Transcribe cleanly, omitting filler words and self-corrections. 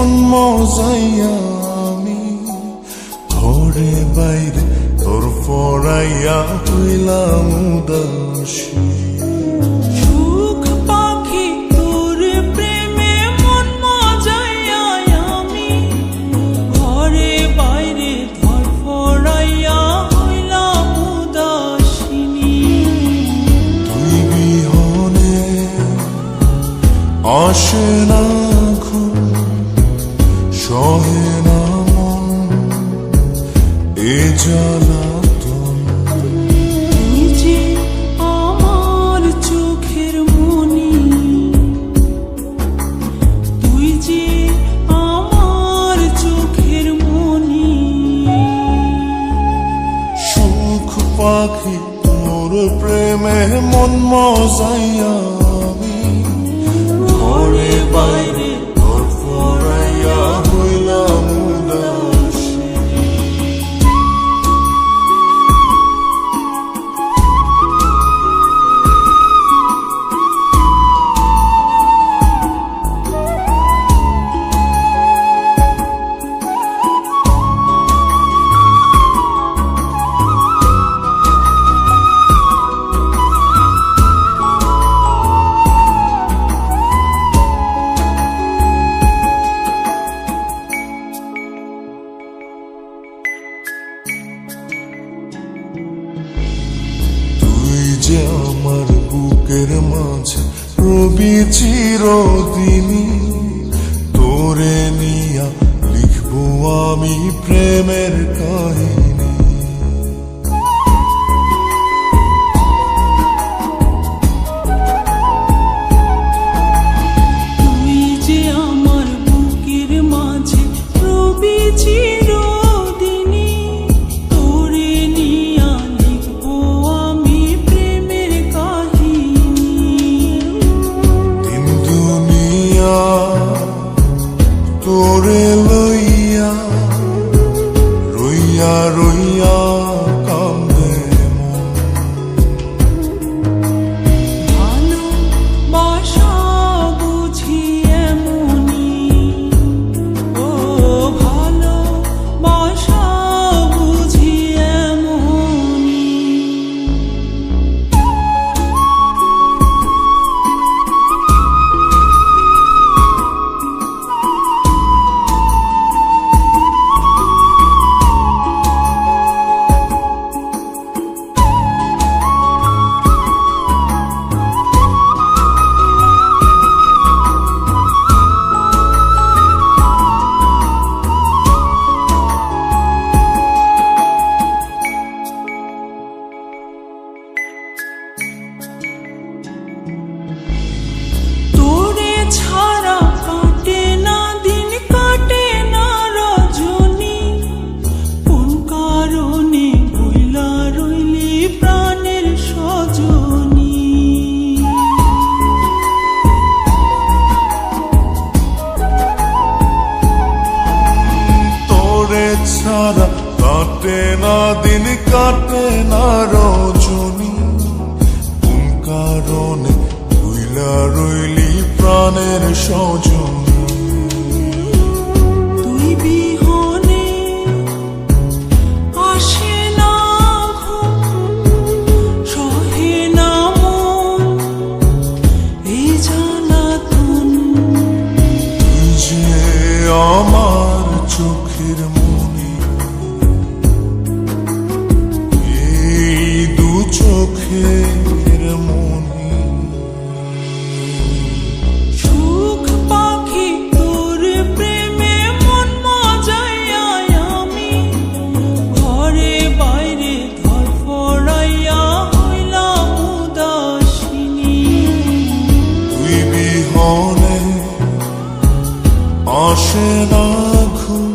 মন মজাইয়া আমি ঘরে বাইরে তোর পড়াইয়া হইলাম উদাসী। সুখ পাখি তোর প্রেমে মন মজাইয়া আমি ঘরে বাইরে ধর পড়াইয়া হইলাম উদাসিনী। তুই বিহনে আসে না ঘুম, সহে না মন এ জ্বালাতন। তুই যে আমার চোখের মনি, তুই যে আমার চোখের মনি। সুখ পাখি তোর প্রেমে মন মজাইয়া আমি ঘরে বাইরে তোর পড়াইয়া হইলাম উদাসী। তুই যে আমার বুকের মাঝে রবি চিরদিনই, তোরে নিয়া লিখবো আমি প্রেমের কাহিনী। তুই যে আমার বুকের মাঝে রবি চিরদিনই, তোরে নিয়া লিখবো আমি প্রেমের কাহিনী। দিন দুনিয়া তোরে লইয়া রইয়া রইয়া কান্দে মন। ভালোবাসা বুঝি এমনি, ও ভালোবাসা বুঝি এমনি। তোরে ছাড়া কাটে না দিন, কাটে না রজনী। কোন কারণে ভুইলা রইলি প্রাণের সজনী। তোরে ছাড়া কাটে না দিন, কাটে না রজনী। কোন কারণে ভুইলা রইলি প্রাণের সজনী। তুই বিহনে আসে না ঘুম, সহে না মন এই জ্বালাতন। তুই যে আমার চোখের মনি, এই দু চোখের মনি। সুখ পাখি তোর প্রেমে মন মজাইয়া আমি ঘরে বাইরে ধর পড়াইয়া হইলাম উদাসিনী। তুই বিহনে আসে না ঘুম,